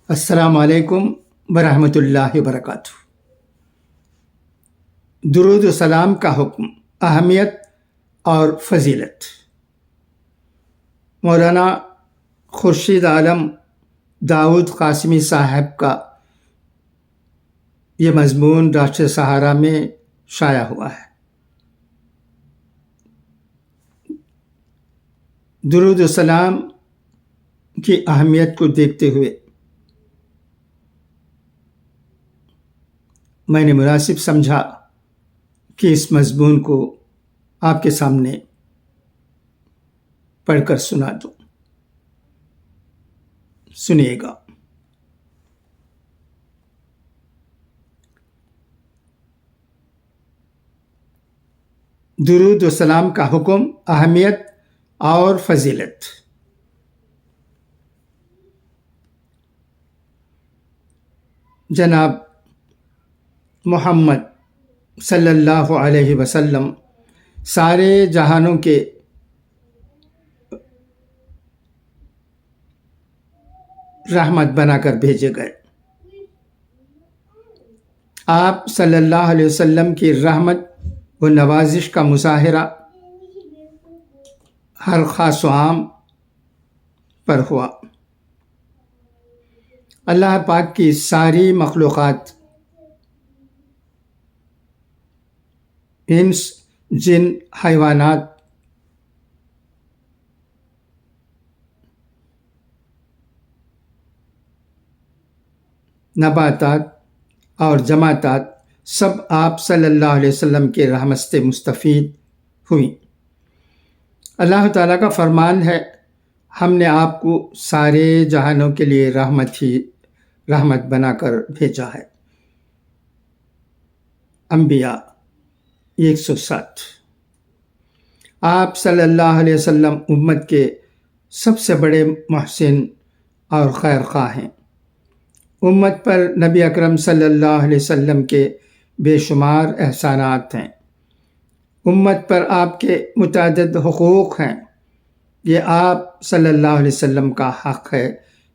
السلام علیکم ورحمۃ اللہ وبرکاتہ۔ درود و سلام کا حکم، اہمیت اور فضیلت۔ مولانا خورشید عالم داؤد قاسمی صاحب کا یہ مضمون راشٹر سہارا میں شائع ہوا ہے۔ درود و سلام کی اہمیت کو دیکھتے ہوئے میں نے مناسب سمجھا کہ اس مضمون کو آپ کے سامنے پڑھ کر سنا دوں۔ سنیے گا۔ درود و سلام کا حکم، اہمیت اور فضیلت۔ جناب محمد صلی اللہ علیہ وسلم سارے جہانوں کے رحمت بنا کر بھیجے گئے۔ آپ صلی اللہ علیہ وسلم کی رحمت و نوازش کا مظاہرہ ہر خاص و عام پر ہوا۔ اللہ پاک کی ساری مخلوقات، انس، جن، حیوانات، نباتات اور جماعتات سب آپ صلی اللہ علیہ وسلم کے رحمت سے مستفید ہوئیں۔ اللہ تعالیٰ کا فرمان ہے، ہم نے آپ کو سارے جہانوں کے لیے رحمت بنا کر بھیجا ہے۔ انبیاء 107۔ آپ صلی اللہ علیہ وسلم امت کے سب سے بڑے محسن اور خیر خواہ ہیں۔ امت پر نبی اکرم صلی اللہ علیہ وسلم کے بے شمار احسانات ہیں۔ امت پر آپ کے متعدد حقوق ہیں۔ یہ آپ صلی اللہ علیہ وسلم کا حق ہے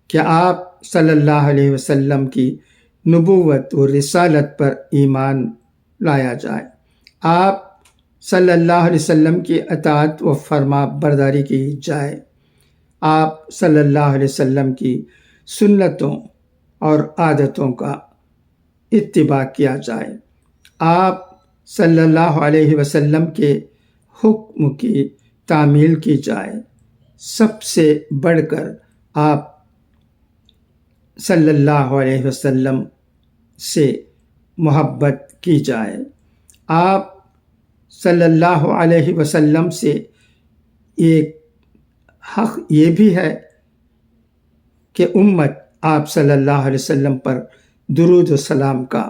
کہ آپ صلی اللہ علیہ وسلم کی نبوت و رسالت پر ایمان لایا جائے۔ آپ صلی اللہ علیہ وسلم کی اطاعت و فرما برداری کی جائے۔ آپ صلی اللہ علیہ وسلم کی سنتوں اور عادتوں کا اتباع کیا جائے۔ آپ صلی اللہ علیہ وسلم کے حکم کی تعمیل کی جائے۔ سب سے بڑھ کر آپ صلی اللہ علیہ وسلم سے محبت کی جائے۔ آپ صلی اللہ علیہ وسلم سے ایک حق یہ بھی ہے کہ امت آپ صلی اللہ علیہ وسلم پر درود و سلام کا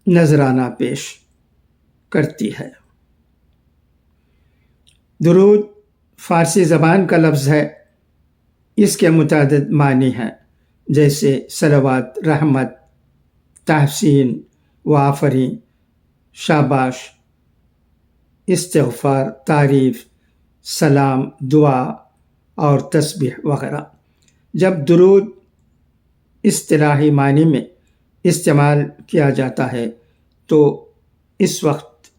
نذرانہ پیش کرتی ہے۔ درود فارسی زبان کا لفظ ہے۔ اس کے متعدد معنی ہیں، جیسے صلوات، رحمت، تحسین و آفرین، شاباش، استغفار، تعریف، سلام، دعا اور تسبیح وغیرہ۔ جب درود اصطلاحی معنی میں استعمال کیا جاتا ہے تو اس وقت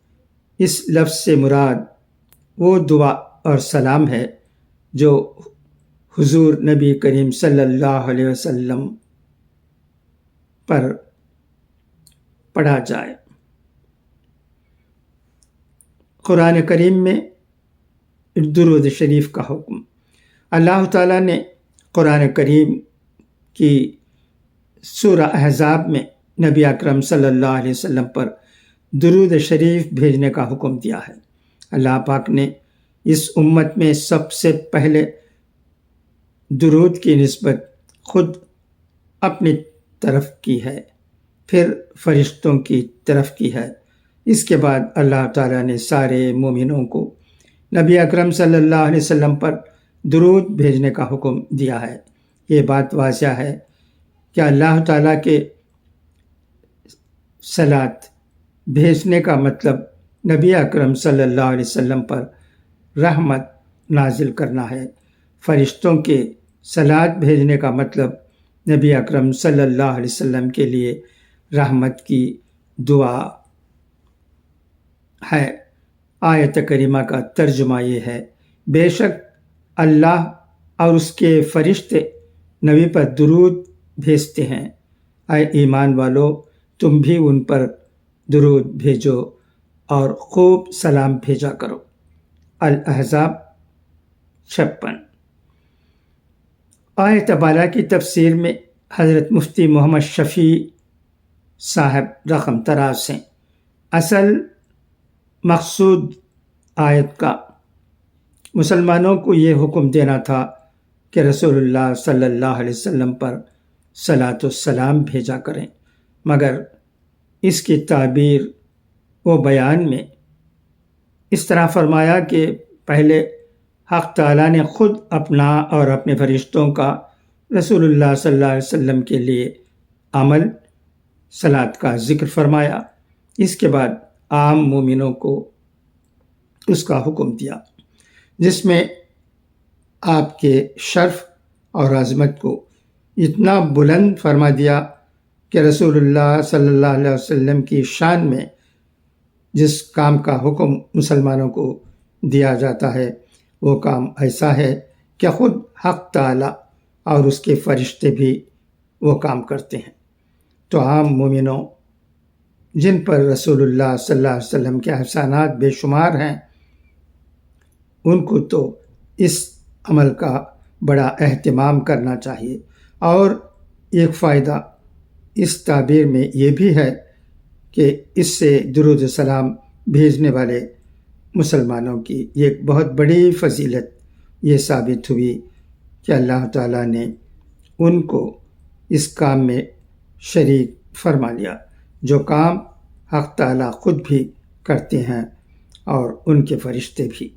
اس لفظ سے مراد وہ دعا اور سلام ہے جو حضور نبی کریم صلی اللہ علیہ وسلم پر پڑھا جائے۔ قرآن کریم میں درود شریف کا حکم۔ اللہ تعالیٰ نے قرآن کریم کی سورہ احزاب میں نبی اکرم صلی اللہ علیہ وسلم پر درود شریف بھیجنے کا حکم دیا ہے۔ اللہ پاک نے اس امت میں سب سے پہلے درود کی نسبت خود اپنی طرف کی ہے، پھر فرشتوں کی طرف کی ہے۔ اس کے بعد اللہ تعالیٰ نے سارے مومنوں کو نبی اکرم صلی اللہ علیہ وسلم پر درود بھیجنے کا حکم دیا ہے۔ یہ بات واضح ہے کہ اللہ تعالیٰ کے صلات بھیجنے کا مطلب نبی اکرم صلی اللہ علیہ وسلم پر رحمت نازل کرنا ہے۔ فرشتوں کے صلات بھیجنے کا مطلب نبی اکرم صلی اللہ علیہ وسلم کے لیے رحمت کی دعا ہے۔ آیت کریمہ کا ترجمہ یہ ہے، بے شک اللہ اور اس کے فرشتے نبی پر درود بھیجتے ہیں، اے ایمان والو تم بھی ان پر درود بھیجو اور خوب سلام بھیجا کرو۔ الاحزاب 56۔ آیت بالا کی تفسیر میں حضرت مفتی محمد شفیع صاحب رقم تراز ہیں۔ اصل مقصود آیت کا مسلمانوں کو یہ حکم دینا تھا کہ رسول اللہ صلی اللہ علیہ وسلم پر صلاۃ والسلام بھیجا کریں، مگر اس کی تعبیر و بیان میں اس طرح فرمایا کہ پہلے حق تعالیٰ نے خود اپنا اور اپنے فرشتوں کا رسول اللہ صلی اللہ علیہ وسلم کے لیے عمل صلاۃ کا ذکر فرمایا، اس کے بعد عام مومنوں کو اس کا حکم دیا، جس میں آپ کے شرف اور عظمت کو اتنا بلند فرما دیا کہ رسول اللہ صلی اللہ علیہ وسلم کی شان میں جس کام کا حکم مسلمانوں کو دیا جاتا ہے وہ کام ایسا ہے کہ خود حق تعالی اور اس کے فرشتے بھی وہ کام کرتے ہیں۔ تو عام مومنوں جن پر رسول اللہ صلی اللہ علیہ وسلم کے احسانات بے شمار ہیں، ان کو تو اس عمل کا بڑا اہتمام کرنا چاہیے۔ اور ایک فائدہ اس تعبیر میں یہ بھی ہے کہ اس سے درود و سلام بھیجنے والے مسلمانوں کی ایک بہت بڑی فضیلت یہ ثابت ہوئی کہ اللہ تعالیٰ نے ان کو اس کام میں شریک فرما لیا، جو کام حق تعالیٰ خود بھی کرتے ہیں اور ان کے فرشتے بھی۔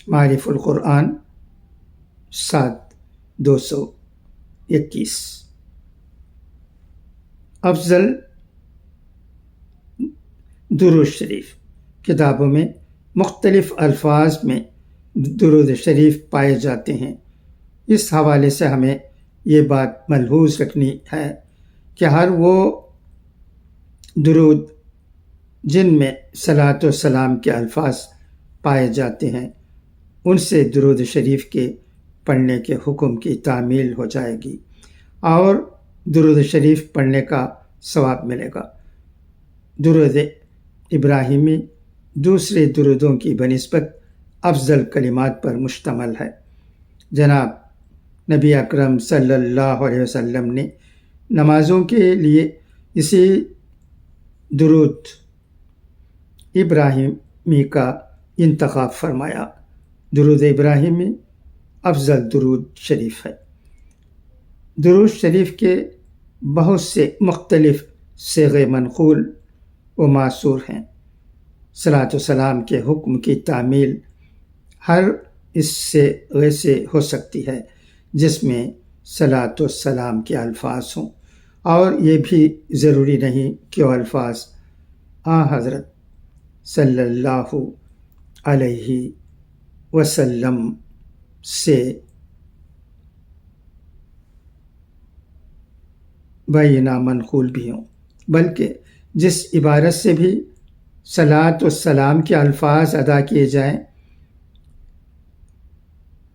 معارف القرآن 7/221۔ افضل درود شریف۔ کتابوں میں مختلف الفاظ میں درود شریف پائے جاتے ہیں۔ اس حوالے سے ہمیں یہ بات ملحوظ رکھنی ہے کہ ہر وہ درود جن میں صلاۃ و سلام کے الفاظ پائے جاتے ہیں، ان سے درود شریف کے پڑھنے کے حکم کی تعمیل ہو جائے گی اور درود شریف پڑھنے کا ثواب ملے گا۔ درود ابراہیمی دوسرے درودوں کی بنسبت افضل کلمات پر مشتمل ہے۔ جناب نبی اکرم صلی اللہ علیہ وسلم نے نمازوں کے لیے اسی درود ابراہیمی کا انتخاب فرمایا۔ درود ابراہیمی افضل درود شریف ہے۔ درود شریف کے بہت سے مختلف صیغے منقول و ماثور ہیں۔ صلاۃ و سلام کے حکم کی تعمیل ہر اس صیغے سے ہو سکتی ہے جس میں صلاۃ و سلام کے الفاظ ہوں، اور یہ بھی ضروری نہیں کہ وہ الفاظ حضرت صلی اللہ علیہ وسلم سے بینہ منقول بھی ہوں، بلکہ جس عبارت سے بھی صلاۃ و سلام کے الفاظ ادا کیے جائیں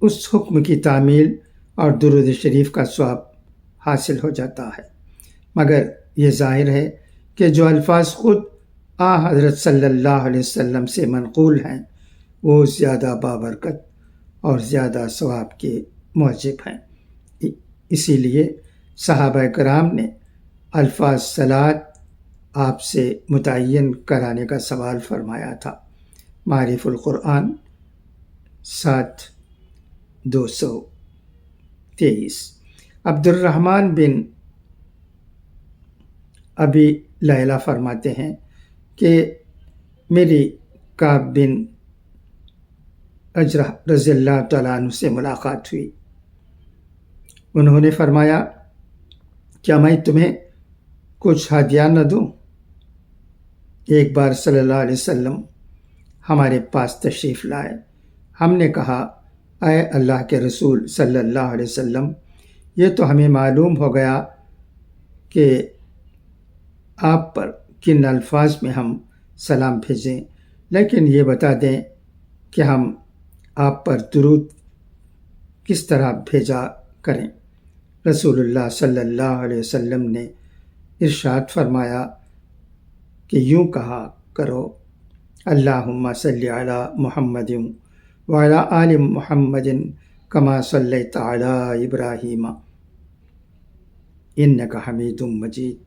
اس حکم کی تعمیل اور درود شریف کا ثواب حاصل ہو جاتا ہے، مگر یہ ظاہر ہے کہ جو الفاظ خود حضرت صلی اللہ علیہ وسلم سے منقول ہیں وہ زیادہ بابرکت اور زیادہ ثواب کے موجب ہیں۔ اسی لیے صحابہ کرام نے الفاظ صلاۃ آپ سے متعین کرانے کا سوال فرمایا تھا۔ معارف القرآن 7/223۔ عبد الرحمن بن ابی لیلہ فرماتے ہیں کہ میری کعب بن اجرہ رضی اللہ تعالیٰ عنہ سے ملاقات ہوئی۔ انہوں نے فرمایا، کیا میں تمہیں کچھ ہدیہ نہ دوں؟ ایک بار صلی اللہ علیہ وسلم ہمارے پاس تشریف لائے، ہم نے کہا اے اللہ کے رسول صلی اللہ علیہ وسلم، یہ تو ہمیں معلوم ہو گیا کہ آپ پر کن الفاظ میں ہم سلام بھیجیں، لیکن یہ بتا دیں کہ ہم آپ پر درود کس طرح بھیجا کریں۔ رسول اللہ صلی اللہ علیہ وسلم نے ارشاد فرمایا کہ یوں کہا کرو: اللہم صلی علی محمد وعلی آل محمد کما صلیت علی ابراہیم انک حمید مجید،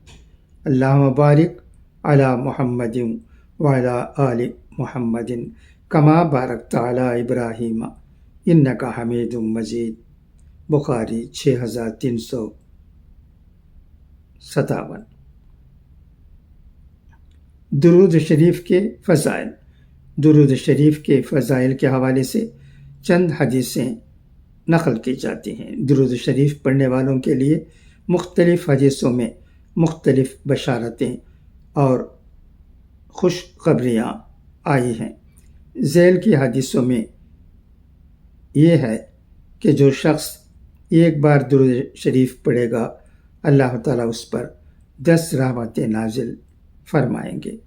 اللہم بارک علی محمد وعلی آل محمد کما بارکت علی ابراہیم انک حمید مجید۔ بخاری 6357۔ درود شریف کے فضائل۔ درود شریف کے فضائل کے حوالے سے چند حدیثیں نقل کی جاتی ہیں۔ درود شریف پڑھنے والوں کے لیے مختلف حدیثوں میں مختلف بشارتیں اور خوشخبریاں آئی ہیں۔ ذیل کی حدیثوں میں یہ ہے کہ جو شخص ایک بار درود شریف پڑھے گا، اللہ تعالیٰ اس پر 10 رحمتیں نازل فرمائیں گے۔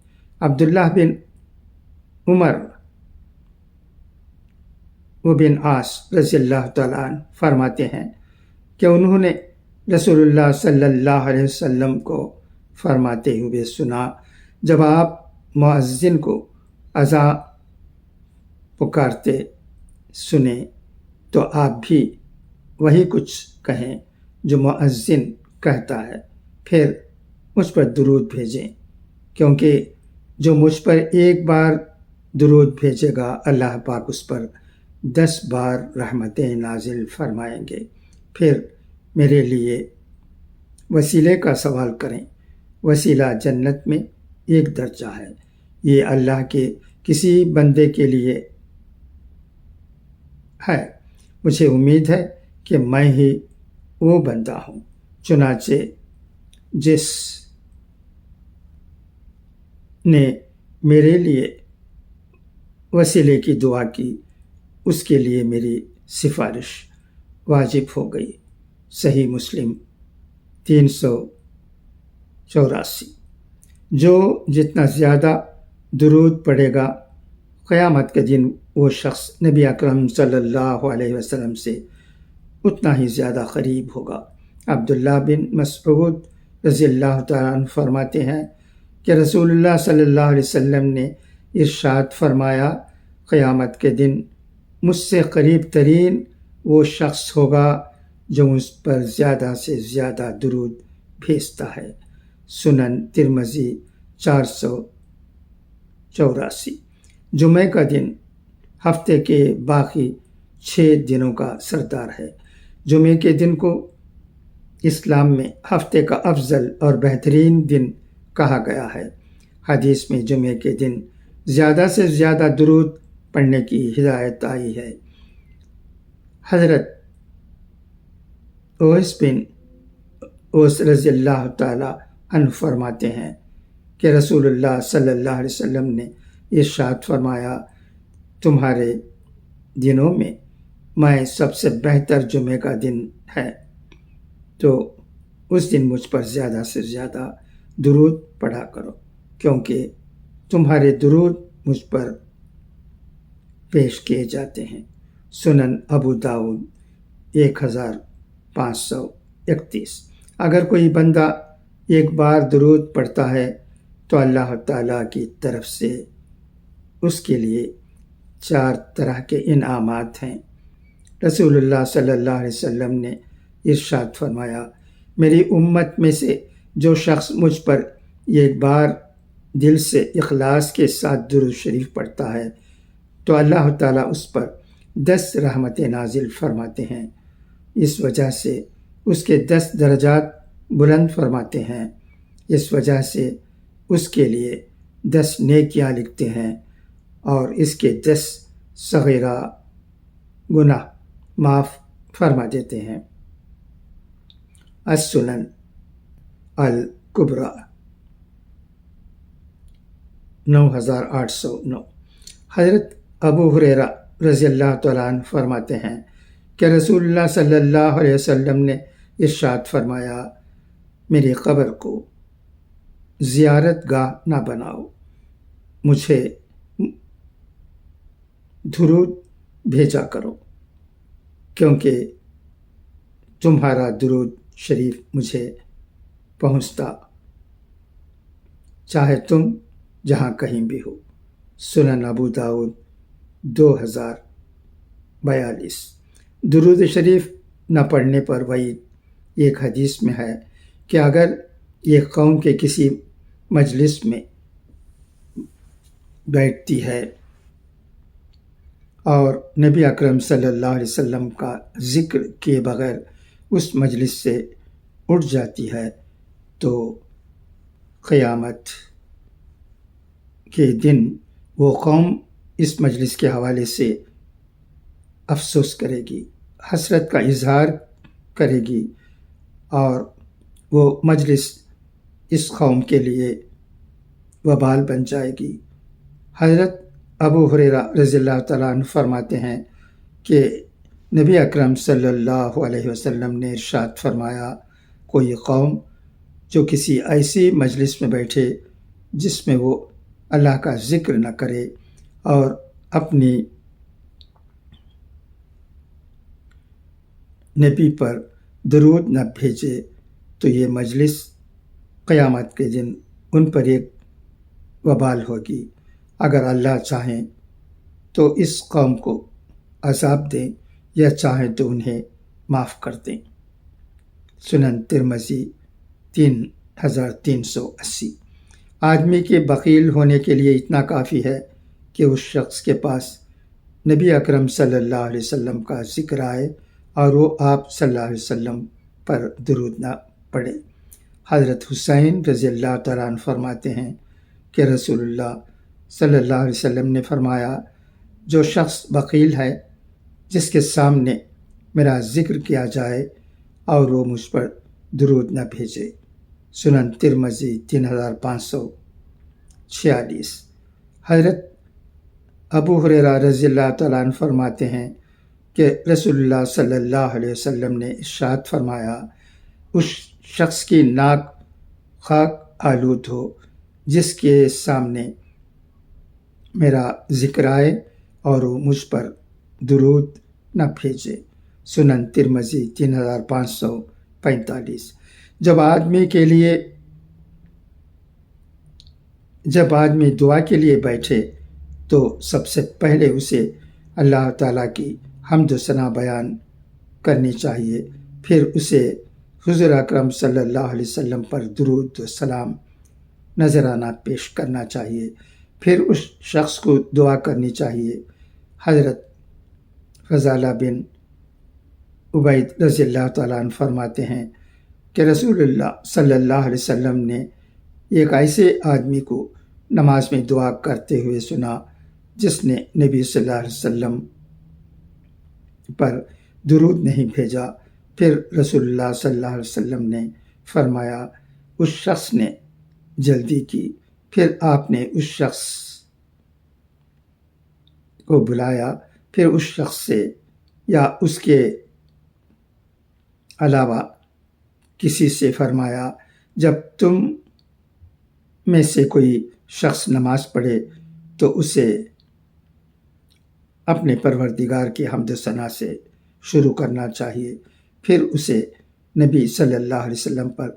عبداللہ بن عمر بن عاص رضی اللہ تعالیٰ عنہ فرماتے ہیں کہ انہوں نے رسول اللہ صلی اللہ علیہ وسلم کو فرماتے ہوئے سنا: جب آپ مؤذن کو اذان پکارتے سنیں تو آپ بھی وہی کچھ کہیں جو مؤذن کہتا ہے، پھر مجھ پر درود بھیجیں، کیونکہ جو مجھ پر ایک بار درود بھیجے گا، اللہ پاک اس پر 10 بار رحمتیں نازل فرمائیں گے۔ پھر میرے لیے وسیلے کا سوال کریں۔ وسیلہ جنت میں ایک درجہ ہے۔ یہ اللہ کے کسی بندے کے لیے ہے۔ مجھے امید ہے کہ میں ہی وہ بندہ ہوں۔ چنانچہ جس نے میرے لیے وسیلے کی دعا کی، اس کے لیے میری سفارش واجب ہو گئی۔ صحیح مسلم 384۔ جو جتنا زیادہ درود پڑھے گا، قیامت کے دن وہ شخص نبی اکرم صلی اللہ علیہ وسلم سے اتنا ہی زیادہ قریب ہوگا۔ عبداللہ بن مسعود رضی اللہ تعالیٰ عنہ فرماتے ہیں کہ رسول اللہ صلی اللہ علیہ وسلم نے ارشاد فرمایا: قیامت کے دن مجھ سے قریب ترین وہ شخص ہوگا جو مجھ پر زیادہ سے زیادہ درود بھیجتا ہے۔ سنن ترمذی 484۔ جمعہ کا دن ہفتے کے باقی 6 دنوں کا سردار ہے۔ جمعے کے دن کو اسلام میں ہفتے کا افضل اور بہترین دن کہا گیا ہے۔ حدیث میں جمعے کے دن زیادہ سے زیادہ درود پڑھنے کی ہدایت آئی ہے۔ حضرت اویس بن اوس رضی اللہ تعالی عنہ فرماتے ہیں کہ رسول اللہ صلی اللہ علیہ وسلم نے ارشاد فرمایا: تمہارے دنوں میں سب سے بہتر جمعے کا دن ہے، تو اس دن مجھ پر زیادہ سے زیادہ درود پڑھا کرو، کیونکہ تمہارے درود مجھ پر پیش کیے جاتے ہیں۔ سنن ابو داؤد 1531۔ اگر کوئی بندہ ایک بار درود پڑھتا ہے تو اللہ تعالیٰ کی طرف سے اس کے لیے 4 طرح کے انعامات ہیں۔ رسول اللہ صلی اللہ علیہ وسلم نے ارشاد فرمایا: میری امت میں سے جو شخص مجھ پر ایک بار دل سے اخلاص کے ساتھ درود شریف پڑھتا ہے تو اللہ تعالیٰ اس پر 10 رحمتیں نازل فرماتے ہیں۔ اس وجہ سے اس کے 10 درجات بلند فرماتے ہیں۔ اس وجہ سے اس کے لیے 10 نیکیاں لکھتے ہیں اور اس کے 10 صغیرہ گناہ معاف فرما دیتے ہیں۔ السنن الکبریٰ 9809۔ حضرت ابو ہریرہ رضی اللہ تعالیٰ عنہ فرماتے ہیں کہ رسول اللہ صلی اللہ علیہ وسلم نے ارشاد فرمایا، میری قبر کو زیارت گاہ نہ بناؤ، مجھے درود بھیجا کرو، کیونکہ تمہارا درود شریف مجھے پہنچتا چاہے تم جہاں کہیں بھی ہو۔ سنن ابو داؤد 2042۔ درود شریف نہ پڑھنے پر وعید۔ ایک حدیث میں ہے کہ اگر ایک قوم کے کسی مجلس میں بیٹھتی ہے اور نبی اکرم صلی اللہ علیہ وسلم کا ذکر کیے بغیر اس مجلس سے اٹھ جاتی ہے تو قیامت کے دن وہ قوم اس مجلس کے حوالے سے افسوس کرے گی، حسرت کا اظہار کرے گی، اور وہ مجلس اس قوم کے لیے وبال بن جائے گی۔ حضرت ابو ہریرہ رضی اللہ تعالیٰ عنہ فرماتے ہیں کہ نبی اکرم صلی اللہ علیہ وسلم نے ارشاد فرمایا، کوئی قوم جو کسی ایسی مجلس میں بیٹھے جس میں وہ اللہ کا ذکر نہ کرے اور اپنی نبی پر درود نہ بھیجے تو یہ مجلس قیامت کے دن ان پر ایک وبال ہوگی۔ اگر اللہ چاہیں تو اس قوم کو عذاب دیں یا چاہیں تو انہیں معاف کر دیں۔ سنن ترمذی 3380۔ آدمی کے بخیل ہونے کے لیے اتنا کافی ہے کہ اس شخص کے پاس نبی اکرم صلی اللہ علیہ وسلم کا ذکر آئے اور وہ آپ صلی اللہ علیہ وسلم پر درود نہ پڑھے۔ حضرت حسین رضی اللہ تعالیٰ عنہ فرماتے ہیں کہ رسول اللہ صلی اللہ علیہ وسلم نے فرمایا، جو شخص بخیل ہے جس کے سامنے میرا ذکر کیا جائے اور وہ مجھ پر درود نہ بھیجے۔ سنن ترمذی 3546۔ حضرت ابو ہریرہ رضی اللہ تعالیٰ عنہ فرماتے ہیں کہ رسول اللہ صلی اللہ علیہ وسلم نے ارشاد فرمایا، اس شخص کی ناک خاک آلود ہو جس کے سامنے میرا ذکر آئے اور وہ مجھ پر درود نہ بھیجے۔ سنن ترمذی 3545۔ جب آدمی دعا کے لیے بیٹھے تو سب سے پہلے اسے اللہ تعالیٰ کی حمد و ثنا بیان کرنی چاہیے، پھر اسے حضور اکرم صلی اللہ علیہ وسلم پر درود و سلام نذرانہ پیش کرنا چاہیے، پھر اس شخص کو دعا کرنی چاہیے۔ حضرت فضالہ بن عبید رضی اللہ تعالیٰ عنہ فرماتے ہیں کہ رسول اللہ صلی اللہ علیہ وسلم نے ایک ایسے آدمی کو نماز میں دعا کرتے ہوئے سنا جس نے نبی صلی اللہ علیہ وسلم پر درود نہیں بھیجا۔ پھر رسول اللہ صلی اللہ علیہ وسلم نے فرمایا، اس شخص نے جلدی کی۔ پھر آپ نے اس شخص کو بلایا، پھر اس شخص سے یا اس کے علاوہ کسی سے فرمایا، جب تم میں سے کوئی شخص نماز پڑھے تو اسے اپنے پروردگار کی حمد و ثنا سے شروع کرنا چاہیے، پھر اسے نبی صلی اللہ علیہ وسلم پر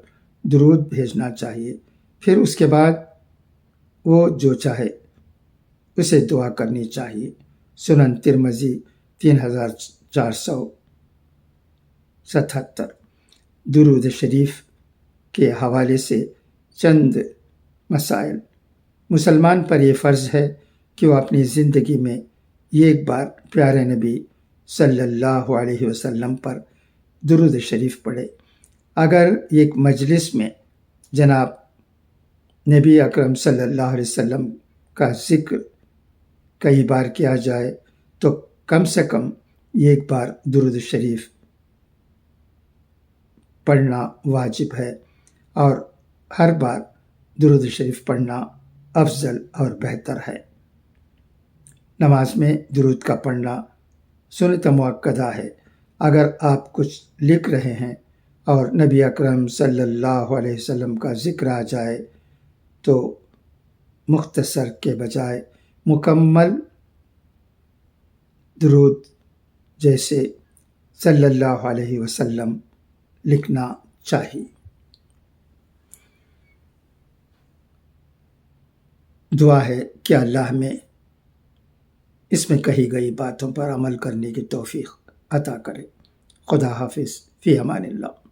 درود بھیجنا چاہیے، پھر اس کے بعد وہ جو چاہے اسے دعا کرنی چاہیے۔ سنن ترمذی 3477۔ درود شریف کے حوالے سے چند مسائل۔ مسلمان پر یہ فرض ہے کہ وہ اپنی زندگی میں ایک بار پیارے نبی صلی اللہ علیہ وسلم پر درود شریف پڑھے۔ اگر ایک مجلس میں جناب نبی اکرم صلی اللہ علیہ وسلم کا ذکر کئی بار کیا جائے تو کم سے کم ایک بار درود شریف پڑھنا واجب ہے، اور ہر بار درود شریف پڑھنا افضل اور بہتر ہے۔ نماز میں درود کا پڑھنا سنت مؤکدہ ہے۔ اگر آپ کچھ لکھ رہے ہیں اور نبی اکرم صلی اللہ علیہ وسلم کا ذکر آ جائے تو مختصر کے بجائے مکمل درود جیسے صلی اللہ علیہ وسلم لکھنا چاہیے۔ دعا ہے کہ اللہ میں اس میں کہی گئی باتوں پر عمل کرنے کی توفیق عطا کرے۔ خدا حافظ، فی امان اللہ۔